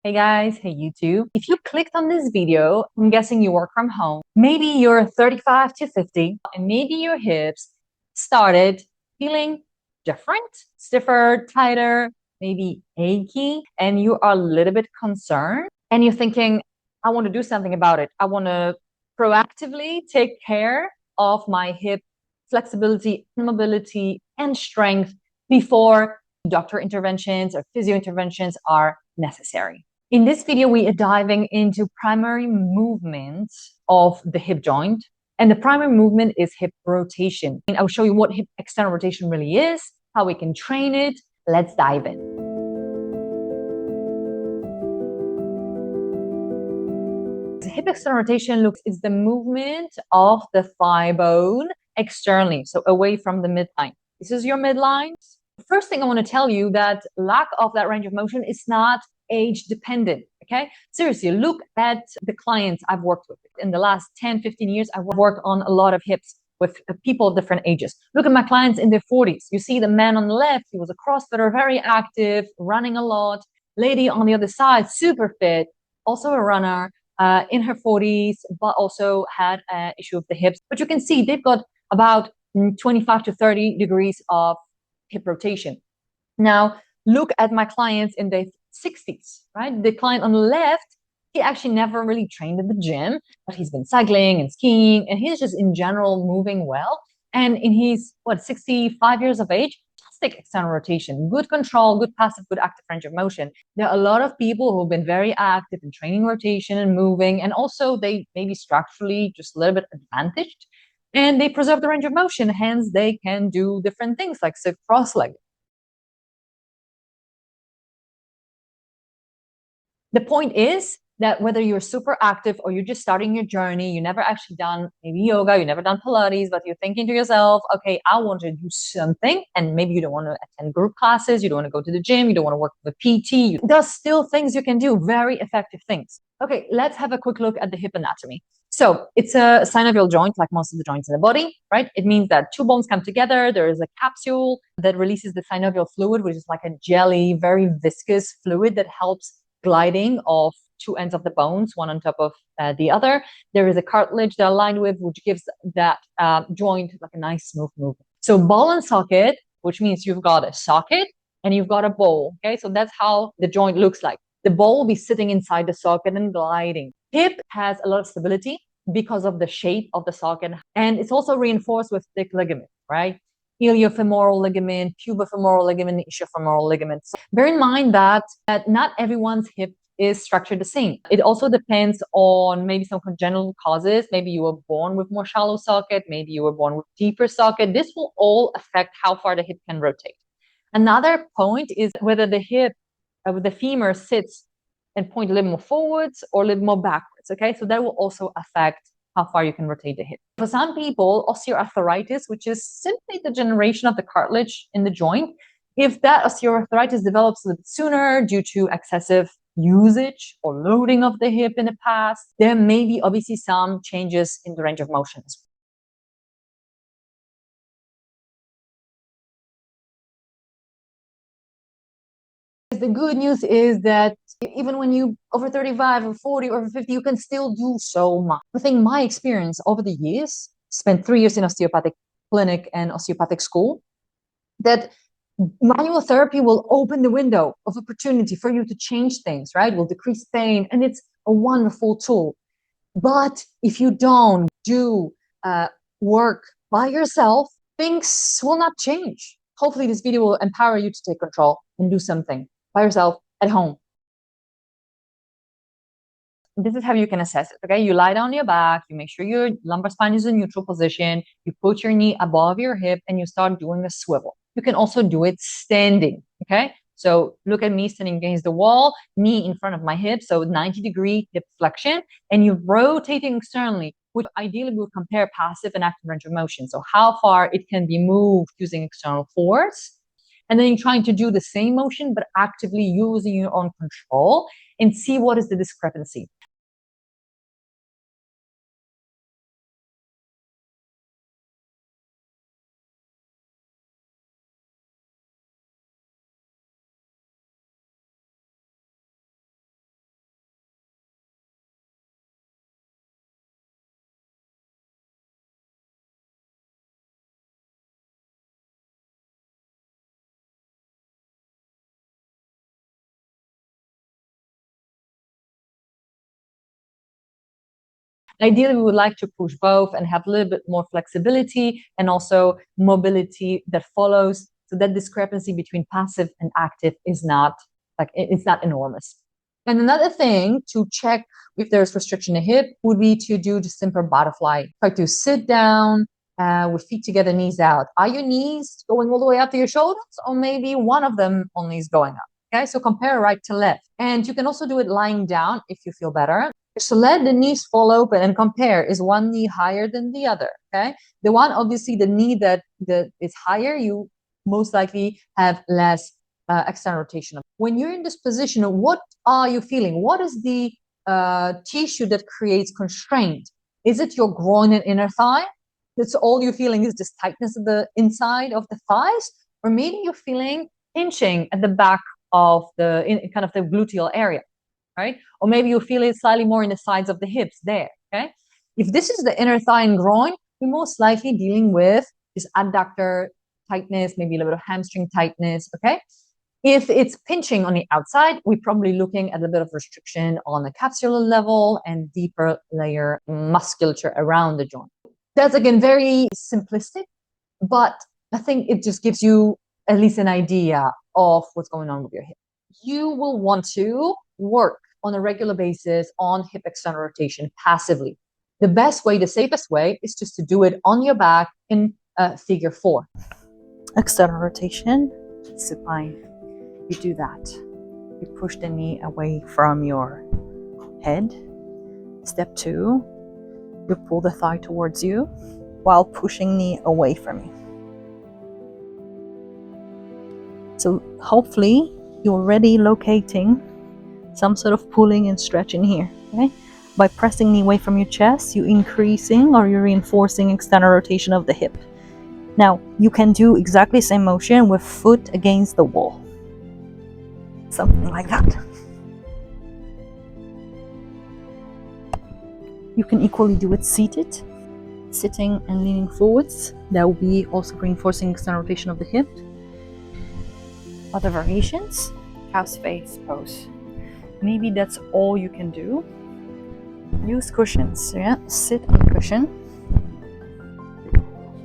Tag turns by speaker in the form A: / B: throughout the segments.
A: Hey guys, hey YouTube. If you clicked on this video, I'm guessing you work from home. Maybe you're 35 to 50 and maybe your hips started feeling different, stiffer, tighter, maybe achy, and you are a little bit concerned and you're thinking, I want to do something about it. I want to proactively take care of my hip flexibility, mobility, and strength before doctor interventions or physio interventions are necessary. In this video, we are diving into primary movement of the hip joint. And the primary movement is hip rotation. And I'll show you what hip external rotation really is, how we can train it. Let's dive in. The hip external rotation is the movement of the thigh bone externally, so away from the midline. This is your midline. First thing I want to tell you that lack of that range of motion is not age dependent. Okay. Seriously, look at the clients I've worked with. In the last 10, 15 years, I've worked on a lot of hips with people of different ages. Look at my clients in their 40s. You see the man on the left, he was a CrossFitter, very active, running a lot. Lady on the other side, super fit, also a runner, in her 40s, but also had an issue with the hips. But you can see they've got about 25 to 30 degrees of hip rotation. Now, look at my clients in their 60s, right? The client on the left, he actually never really trained in the gym, but he's been cycling and skiing, and he's just in general moving well. And in his, 65 years of age, fantastic external rotation, good control, good passive, good active range of motion. There are a lot of people who've been very active in training rotation and moving, and also they may be structurally just a little bit advantaged, and they preserve the range of motion, hence they can do different things like sit cross-legged. The point is that whether you're super active or you're just starting your journey, you never actually done maybe yoga, you never done Pilates, but you're thinking to yourself, okay, I want to do something. And maybe you don't want to attend group classes, you don't want to go to the gym, you don't want to work with a PT. There's still things you can do, very effective things. Okay, let's have a quick look at the hip anatomy. So it's a synovial joint, like most of the joints in the body, right? It means that two bones come together. There is a capsule that releases the synovial fluid, which is like a jelly, very viscous fluid that helps gliding of two ends of the bones, one on top of the other. There is a cartilage that aligned with, which gives that joint like a nice smooth movement. So ball and socket, which means you've got a socket and you've got a ball. Okay, so that's how the joint looks like. The ball will be sitting inside the socket and gliding. Hip has a lot of stability because of the shape of the socket, and it's also reinforced with thick ligament, right? Iliofemoral ligament, pubofemoral ligament, ischiofemoral ligament. So bear in mind that not everyone's hip is structured the same. It also depends on maybe some congenital causes. Maybe you were born with more shallow socket. Maybe you were born with deeper socket. This will all affect how far the hip can rotate. Another point is whether the hip, the femur sits and point a little more forwards or a little more backwards. Okay, so that will also affect how far you can rotate the hip. For some people, osteoarthritis, which is simply the degeneration of the cartilage in the joint, if that osteoarthritis develops a little bit sooner due to excessive usage or loading of the hip in the past, there may be obviously some changes in the range of motion. The good news is that even when you over 35 or 40 or 50, you can still do so much. I think my experience over the years, spent 3 years in osteopathic clinic and osteopathic school, that manual therapy will open the window of opportunity for you to change things, right? Will decrease pain, and it's a wonderful tool. But if you don't do work by yourself, things will not change. Hopefully this video will empower you to take control and do something by yourself at home. This is how you can assess it. Okay, you lie down on your back, you make sure your lumbar spine is in neutral position, you put your knee above your hip, and you start doing a swivel. You can also do it standing. Okay, so look at me standing against the wall, knee in front of my hip, so 90-degree hip flexion, and you're rotating externally, which ideally will compare passive and active range of motion. So how far it can be moved using external force. And then you're trying to do the same motion, but actively using your own control, and see what is the discrepancy. Ideally, we would like to push both and have a little bit more flexibility and also mobility that follows. So that discrepancy between passive and active is not like, it's not enormous. And another thing to check if there's restriction in the hip would be to do the simple butterfly. Try to sit down with feet together, knees out. Are your knees going all the way up to your shoulders, or maybe one of them only is going up? Okay, so compare right to left. And you can also do it lying down if you feel better. So let the knees fall open and compare. Is one knee higher than the other? Okay, the one, obviously, the knee that is higher, you most likely have less external rotation. When you're in this position, what are you feeling? What is the tissue that creates constraint? Is it your groin and inner thigh? That's all you're feeling, is this tightness of the inside of the thighs? Or maybe you're feeling pinching at the back of in kind of the gluteal area, right? Or maybe you feel it slightly more in the sides of the hips there, okay? If this is the inner thigh and groin, you're most likely dealing with this adductor tightness, maybe a little bit of hamstring tightness, okay? If it's pinching on the outside, we're probably looking at a bit of restriction on the capsular level and deeper layer musculature around the joint. That's, again, very simplistic, but I think it just gives you at least an idea of what's going on with your hip. You will want to work on a regular basis on hip external rotation passively. The best way, the safest way, is just to do it on your back in figure 4.
B: External rotation, supine. You do that. You push the knee away from your head. Step 2, you pull the thigh towards you while pushing knee away from you. So hopefully you're already locating some sort of pulling and stretching here. Okay? By pressing knee away from your chest, you're increasing or you're reinforcing external rotation of the hip. Now, you can do exactly the same motion with foot against the wall. Something like that. You can equally do it seated, sitting and leaning forwards. That will be also reinforcing external rotation of the hip. Other variations, calf face pose. Maybe that's all you can do. Use cushions, yeah? Sit on a cushion.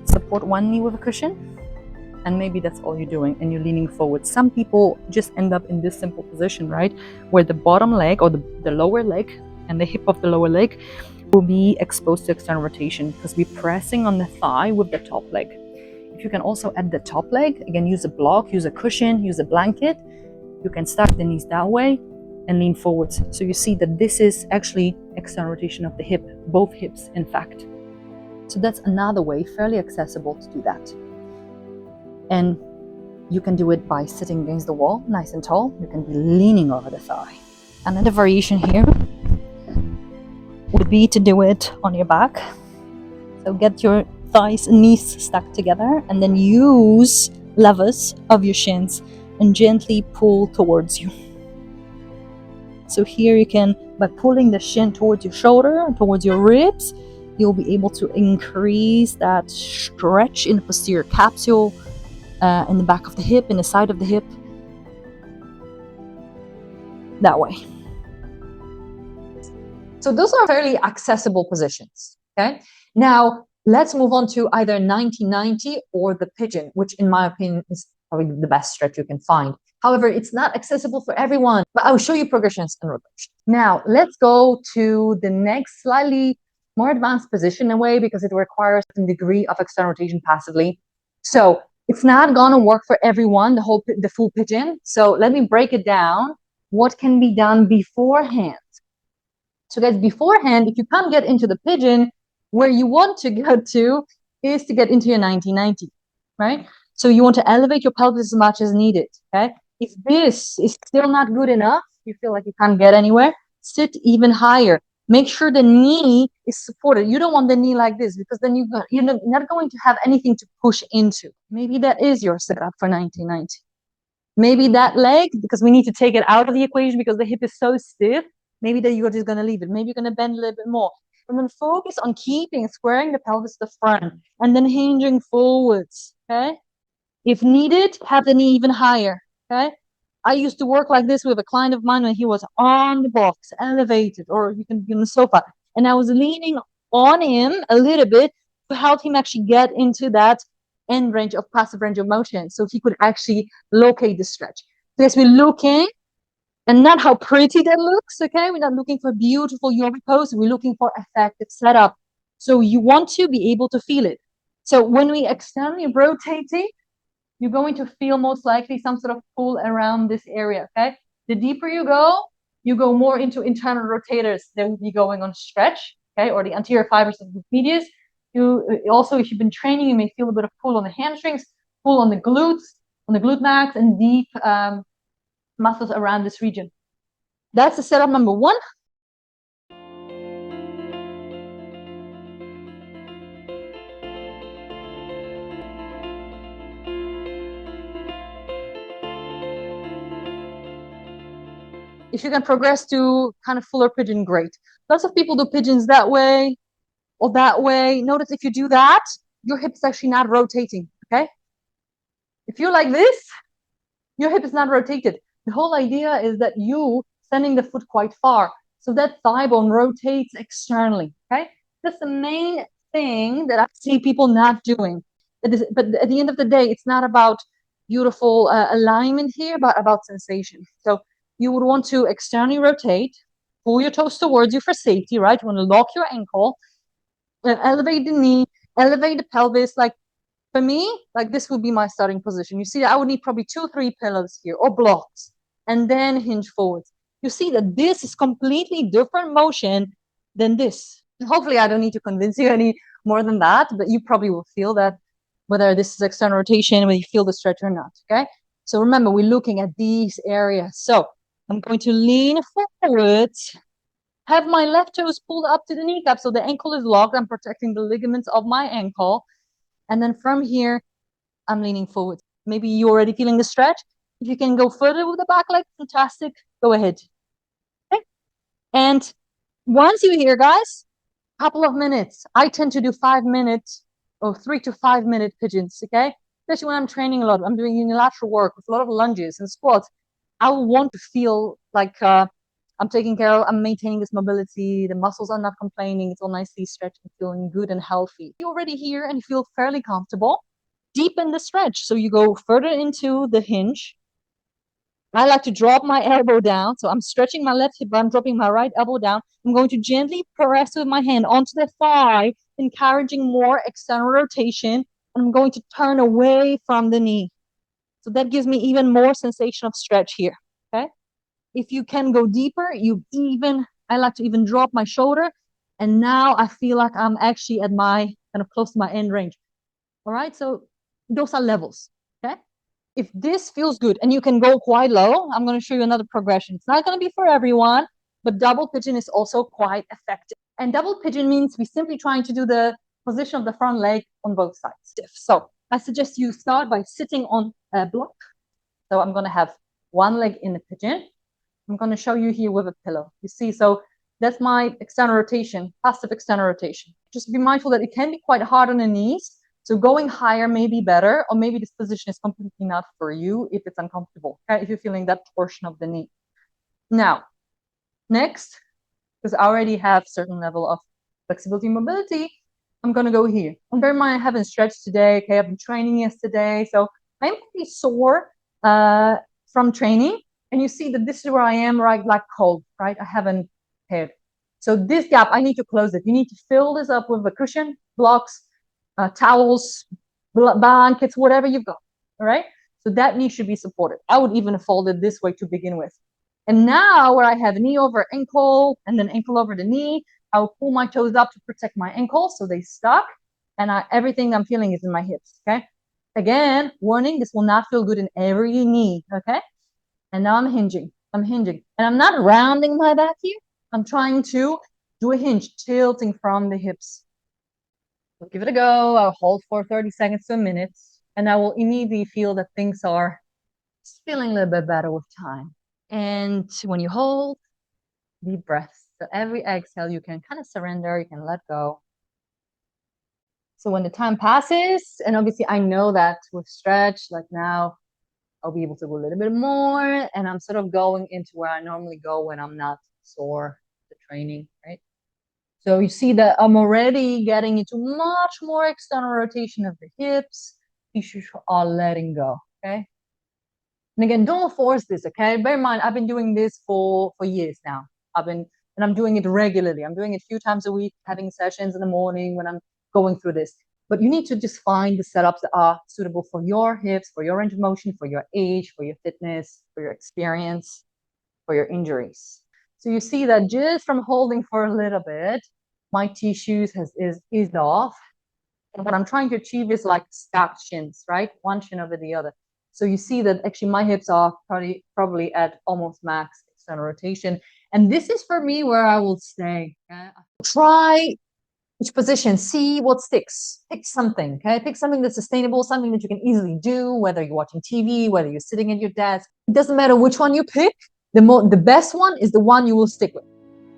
B: Support one knee with a cushion. And maybe that's all you're doing, and you're leaning forward. Some people just end up in this simple position, right? Where the bottom leg or the lower leg and the hip of the lower leg will be exposed to external rotation because we're pressing on the thigh with the top leg. If you can also add the top leg, again, use a block, use a cushion, use a blanket. You can stack the knees that way and lean forwards. So you see that this is actually external rotation of the hip, both hips, in fact. So that's another way, fairly accessible, to do that. And you can do it by sitting against the wall, nice and tall. You can be leaning over the thigh. Another variation here would be to do it on your back. So get your thighs and knees stacked together and then use levers of your shins and gently pull towards you. So here you can, by pulling the shin towards your shoulder, towards your ribs, you'll be able to increase that stretch in the posterior capsule, in the back of the hip, in the side of the hip, that way.
A: So those are fairly accessible positions, okay? Now, let's move on to either 90-90 or the Pigeon, which in my opinion is probably the best stretch you can find. However, it's not accessible for everyone, but I'll show you progressions and regressions. Now, let's go to the next slightly more advanced position in a way because it requires some degree of external rotation passively. So it's not gonna work for everyone, the full Pigeon. So let me break it down. What can be done beforehand? So guys, beforehand, if you can't get into the Pigeon, where you want to get to is to get into your 90-90, right? So you want to elevate your pelvis as much as needed, okay? If this is still not good enough, you feel like you can't get anywhere, sit even higher. Make sure the knee is supported. You don't want the knee like this because then you're not going to have anything to push into. Maybe that is your setup for 90-90. Maybe that leg, because we need to take it out of the equation because the hip is so stiff, maybe that you're just going to leave it. Maybe you're going to bend a little bit more. And then focus on keeping, squaring the pelvis to the front and then hinging forwards, okay? If needed, have the knee even higher, okay? I used to work like this with a client of mine when he was on the box, elevated, or you can be on the sofa. And I was leaning on him a little bit to help him actually get into that end range of passive range of motion so he could actually locate the stretch. So as we're looking, and not how pretty that looks, okay? We're not looking for beautiful yoga pose. We're looking for effective setup. So you want to be able to feel it. So when we externally rotating, you're going to feel most likely some sort of pull around this area, okay? The deeper you go more into internal rotators. They will be going on stretch, okay? Or the anterior fibers of the medius. You also, if you've been training, you may feel a bit of pull on the hamstrings, pull on the glutes, on the glute max, and deep muscles around this region. That's the setup number one. If you can progress to kind of fuller pigeon, great. Lots of people do pigeons that way or that way. Notice if you do that, your hip is actually not rotating, okay? If you're like this, your hip is not rotated. The whole idea is that you sending the foot quite far. So that thigh bone rotates externally, okay? That's the main thing that I see people not doing. But at the end of the day, it's not about beautiful alignment here, but about sensation. So you would want to externally rotate, pull your toes towards you for safety, right? You want to lock your ankle, elevate the knee, elevate the pelvis. Like for me, like this would be my starting position. You see, I would need probably 2-3 pillows here or blocks and then hinge forwards. You see that this is completely different motion than this. And hopefully I don't need to convince you any more than that, but you probably will feel that whether this is external rotation, whether you feel the stretch or not, okay? So remember, we're looking at these areas. So I'm going to lean forwards, have my left toes pulled up to the kneecap so the ankle is locked. I'm protecting the ligaments of my ankle. And then from here, I'm leaning forward. Maybe you're already feeling the stretch. If you can go further with the back leg, fantastic. Go ahead. Okay. And once you're here, guys, couple of minutes. I tend to do 5 minutes or 3 to 5 minute pigeons, okay? Especially when I'm training a lot. I'm doing unilateral work with a lot of lunges and squats. I will want to feel like I'm taking care of, I'm maintaining this mobility. The muscles are not complaining. It's all nicely stretched and feeling good and healthy. You're already here and you feel fairly comfortable. Deepen the stretch. So you go further into the hinge. I like to drop my elbow down. So I'm stretching my left hip, but I'm dropping my right elbow down. I'm going to gently press with my hand onto the thigh, encouraging more external rotation. And I'm going to turn away from the knee. So that gives me even more sensation of stretch here. Okay. If you can go deeper, I like to even drop my shoulder. And now I feel like I'm actually at my kind of close to my end range. All right. So those are levels. Okay. If this feels good and you can go quite low, I'm going to show you another progression. It's not going to be for everyone, but double pigeon is also quite effective. And double pigeon means we're simply trying to do the position of the front leg on both sides stiff. So I suggest you start by sitting on a block. So I'm going to have one leg in the pigeon. I'm going to show you here with a pillow. You see, so that's my external rotation, passive external rotation. Just be mindful that it can be quite hard on the knees. So going higher may be better, or maybe this position is completely not for you if it's uncomfortable, okay? If you're feeling that portion of the knee. Now, next, because I already have certain level of flexibility and mobility, I'm going to go here. And bear in mind, I haven't stretched today, okay? I've been training yesterday, so I'm pretty sore from training. And you see that this is where I am, right? Like cold, right? I haven't prepared. So this gap, I need to close it. You need to fill this up with a cushion, blocks, towels, blankets, whatever you've got. All right. So that knee should be supported. I would even fold it this way to begin with. And now where I have knee over ankle and then ankle over the knee, I'll pull my toes up to protect my ankles so they stuck. And everything I'm feeling is in my hips. Okay. Again, warning, this will not feel good in every knee. Okay. And now I'm hinging. I'm hinging. And I'm not rounding my back here. I'm trying to do a hinge, tilting from the hips. So give it a go. I'll hold for 30 seconds to a minute. And I will immediately feel that things are feeling a little bit better with time. And when you hold, deep breaths. So every exhale, you can kind of surrender. You can let go. So when the time passes, and obviously I know that with stretch, like now, I'll be able to go a little bit more, and I'm sort of going into where I normally go when I'm not sore, the training, right? So you see that I'm already getting into much more external rotation of the hips. Tissues are letting go, okay? And again, don't force this, okay? Bear in mind, I've been doing this for years now. And I'm doing it regularly. I'm doing it a few times a week, having sessions in the morning when I'm going through this. But you need to just find the setups that are suitable for your hips, for your range of motion, for your age, for your fitness, for your experience, for your injuries. So you see that just from holding for a little bit, my tissues is eased off. And what I'm trying to achieve is like stacked shins, right? One shin over the other. So you see that actually my hips are probably at almost max external rotation. And this is for me where I will stay. Okay? Try each position, see what sticks. Pick something, okay? Pick something that's sustainable, something that you can easily do, whether you're watching TV, whether you're sitting at your desk. It doesn't matter which one you pick. The best one is the one you will stick with.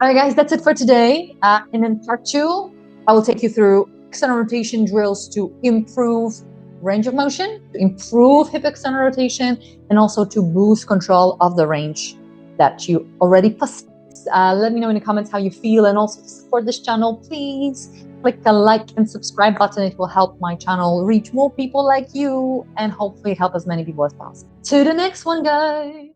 A: All right, guys, that's it for today. And in part 2, I will take you through external rotation drills to improve range of motion, to improve hip external rotation, and also to boost control of the range that you already possess. Let me know in the comments how you feel, and also to support this channel, please click the like and subscribe button. It will help my channel reach more people like you and hopefully help as many people as possible. To the next one, guys.